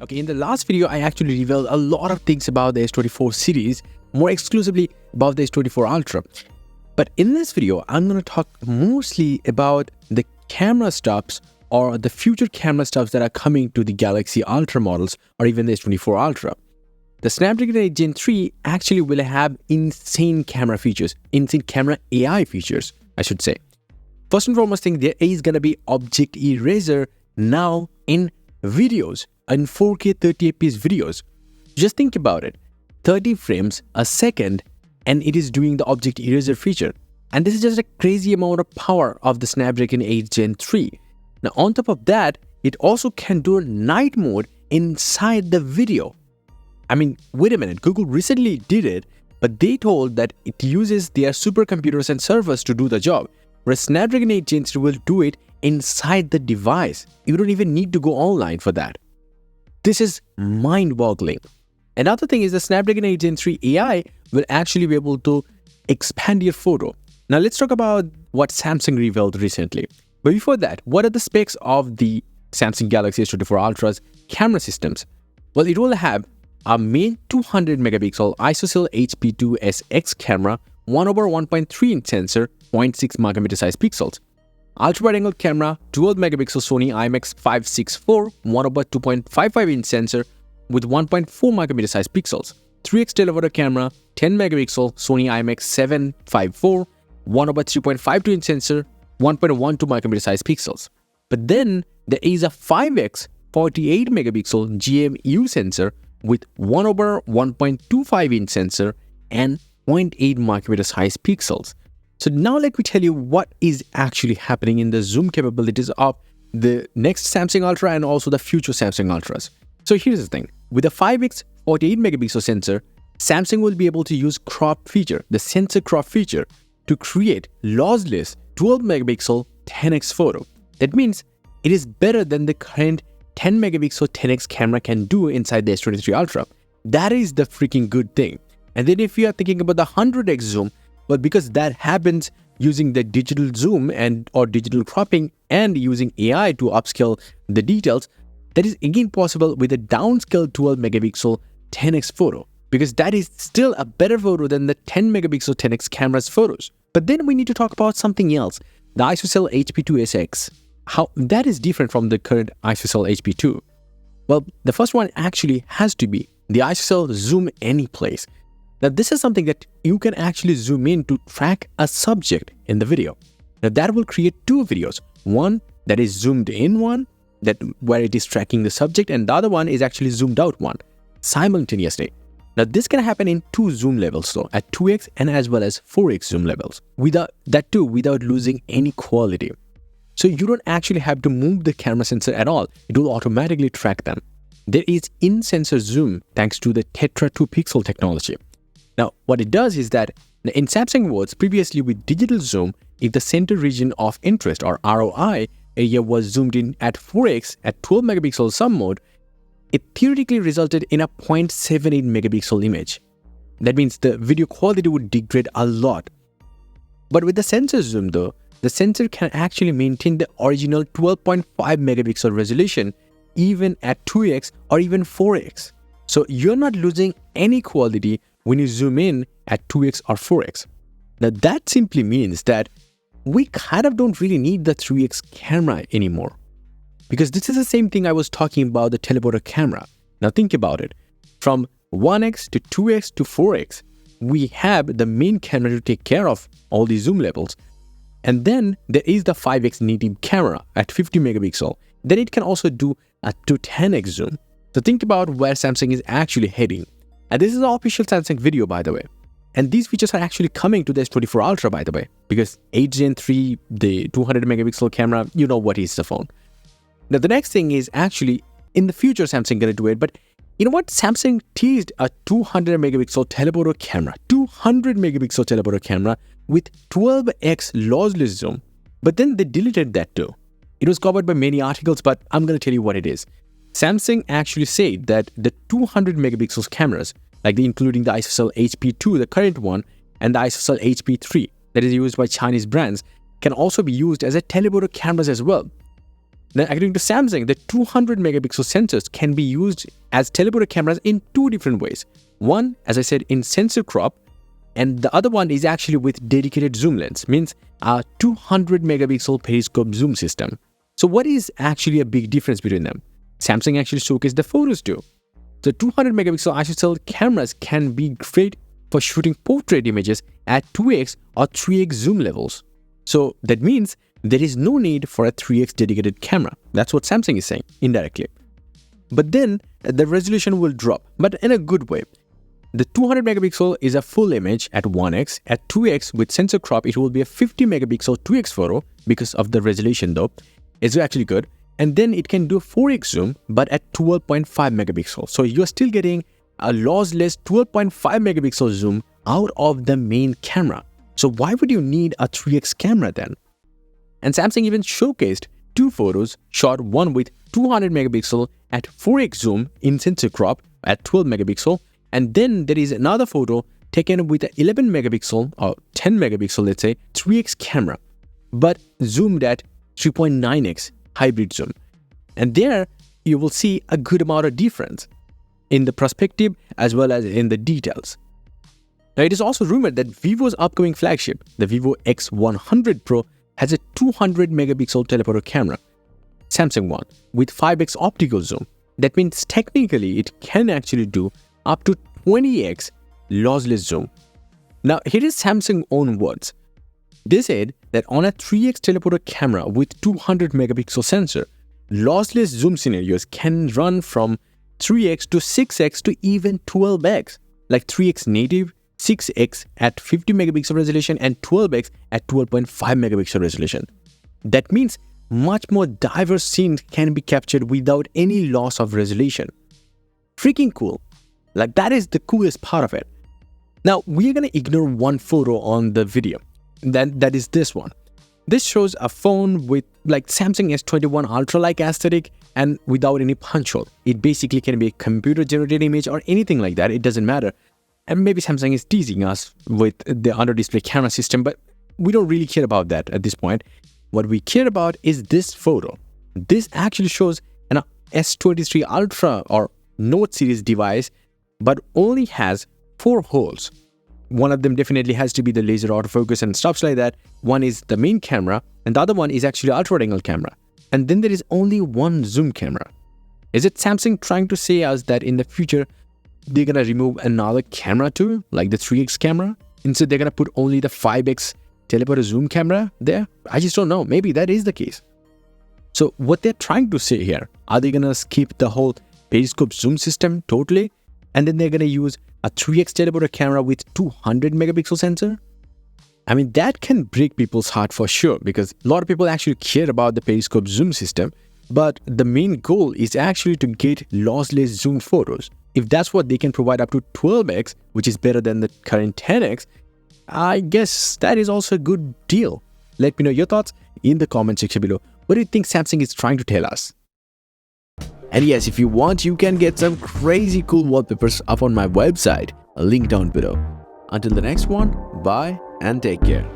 Okay, in the last video, I actually revealed a lot of things about the S24 series, more exclusively about the S24 Ultra. But in this video, I'm going to talk mostly about the camera stuffs or the future camera stuffs that are coming to the Galaxy Ultra models or even the S24 Ultra. The Snapdragon 8 Gen 3 actually will have insane camera features, insane camera AI features, I should say. First and foremost thing, there is going to be object eraser now in videos, in 4K 30fps videos. Just think about it, 30 frames a second and it is doing the object eraser feature. And this is just a crazy amount of power of the Snapdragon 8 Gen 3. Now on top of that, it also can do night mode inside the video. I mean, wait a minute, Google recently did it, but they told that it uses their supercomputers and servers to do the job, whereas Snapdragon 8 Gen 3 will do it inside the device. You don't even need to go online for that. This is mind-boggling. Another thing is the Snapdragon 8 Gen 3 AI will actually be able to expand your photo. Now let's talk about what Samsung revealed recently. But before that, what are the specs of the Samsung Galaxy S24 Ultra's camera systems? Well, it will have a main 200 megapixel ISOCELL HP2SX camera, 1/1.3 inch sensor, 0.6 megapixel size pixels. Ultra wide angle camera, 12 megapixel Sony IMX564, 1/2.55 inch sensor with 1.4 megapixel size pixels. 3x telephoto camera, 10 megapixel Sony IMX754, 1/3.52 inch sensor, 1.12 megapixel size pixels. But then there is a 5x 48 megapixel GMU sensor with 1/1.25 inch sensor and 0.8 megapixel size pixels. So now let me tell you what is actually happening in the zoom capabilities of the next Samsung Ultra and also the future Samsung Ultras. So here's the thing. With a 5x 48 megapixel sensor, Samsung will be able to use crop feature, the sensor crop feature, to create lossless 12 megapixel 10x photo. That means it is better than the current 10 megapixel 10x camera can do inside the S23 Ultra. That is the freaking good thing. And then if you are thinking about the 100x zoom, well, because that happens using the digital zoom and or digital cropping and using AI to upscale the details, that is again possible with a downscaled 12 megapixel 10x photo, because that is still a better photo than the 10 megapixel 10x camera's photos. But then we need to talk about something else, the ISOCELL HP2SX. How that is different from the current ISOCELL HP2. Well, the first one actually has to be the ISOCELL Zoom Anyplace. Now, this is something that you can actually zoom in to track a subject in the video. Now, that will create two videos. One that is zoomed in one, where it is tracking the subject, and the other one is actually zoomed out one simultaneously. Now, this can happen in two zoom levels though, at 2x and as well as 4x zoom levels, without losing any quality. So you don't actually have to move the camera sensor at all. It will automatically track them. There is in-sensor zoom thanks to the Tetra 2 pixel technology. Now, what it does is that in Samsung words, previously with digital zoom, if the center region of interest or ROI area was zoomed in at 4x at 12 megapixel sum mode, it theoretically resulted in a 0.78 megapixel image. That means the video quality would degrade a lot. But with the sensor zoom though, the sensor can actually maintain the original 12.5 megapixel resolution even at 2x or even 4x. So you're not losing any quality when you zoom in at 2x or 4x. Now that simply means that we kind of don't really need the 3x camera anymore. Because this is the same thing I was talking about the telephoto camera. Now think about it. From 1x to 2x to 4x, we have the main camera to take care of all these zoom levels. And then there is the 5x native camera at 50 megapixel. Then it can also do a 10x zoom. So think about where Samsung is actually heading. And this is an official Samsung video, by the way. And these features are actually coming to the S24 Ultra, by the way, because 8 Gen 3, the 200 megapixel camera, you know what is the phone. Now, the next thing is actually in the future, Samsung going to do it. But you know what? Samsung teased a 200 megapixel telephoto camera, 200 megapixel telephoto camera with 12x lossless zoom. But then they deleted that too. It was covered by many articles, but I'm going to tell you what it is. Samsung actually said that the 200 megapixels cameras, like including the ISOCELL HP2, the current one, and the ISOCELL HP3 that is used by Chinese brands, can also be used as a telephoto cameras as well. Now, according to Samsung, the 200 megapixel sensors can be used as telephoto cameras in two different ways. One, as I said, in sensor crop, and the other one is actually with dedicated zoom lens, means a 200 megapixel periscope zoom system. So what is actually a big difference between them? Samsung actually showcased the photos too. The 200 megapixel ISO cameras can be great for shooting portrait images at 2x or 3x zoom levels. So that means there is no need for a 3x dedicated camera. That's what Samsung is saying indirectly. But then the resolution will drop, but in a good way. The 200 megapixel is a full image at 1x. At 2x with sensor crop, it will be a 50 megapixel 2x photo because of the resolution though. It's actually good. And then it can do 4x zoom, but at 12.5 megapixels. So you're still getting a lossless 12.5 megapixel zoom out of the main camera. So why would you need a 3x camera then? And Samsung even showcased two photos, shot one with 200 megapixel at 4x zoom in sensor crop at 12 megapixel, and then there is another photo taken with an 11 megapixel or 10 megapixel, let's say, 3x camera, but zoomed at 3.9x hybrid zoom. And there you will see a good amount of difference in the perspective as well as in the details. Now, it is also rumored that Vivo's upcoming flagship, the Vivo X100 Pro, has a 200 megapixel telephoto camera, Samsung one, with 5x optical zoom. That means technically it can actually do up to 20x lossless zoom. Now, here is Samsung's own words. They said that on a 3x telephoto camera with 200 megapixel sensor, lossless zoom scenarios can run from 3x to 6x to even 12x, like 3x native, 6x at 50 megapixel resolution and 12x at 12.5 megapixel resolution. That means much more diverse scenes can be captured without any loss of resolution. Freaking cool. Like, that is the coolest part of it. Now, we're going to ignore one photo on the video. That is this one. This shows a phone with like Samsung S21 Ultra like aesthetic and without any punch hole. It basically can be a computer generated image or anything like that. It doesn't matter. And maybe Samsung is teasing us with the under display camera system, but we don't really care about that at this point. What we care about is this photo. This actually shows an S23 Ultra or Note series device, but only has 4 holes. One of them definitely has to be the laser autofocus and stuff like that. One is the main camera, and the other one is actually ultra-wide-angle camera. And then there is only one zoom camera. Is it Samsung trying to say us that in the future, they're gonna remove another camera too, like the 3x camera? Instead, they're gonna put only the 5x telephoto zoom camera there? I just don't know. Maybe that is the case. So what they're trying to say here, are they gonna skip the whole periscope zoom system totally? And then they're gonna use a 3x telephoto camera with 200 megapixel sensor? I mean, that can break people's heart for sure, because a lot of people actually care about the periscope zoom system, but the main goal is actually to get lossless zoom photos. If that's what they can provide up to 12x, which is better than the current 10x, I guess that is also a good deal. Let me know your thoughts in the comment section below. What do you think Samsung is trying to tell us? And yes, if you want, you can get some crazy cool wallpapers up on my website. A link down below. Until the next one, bye and take care.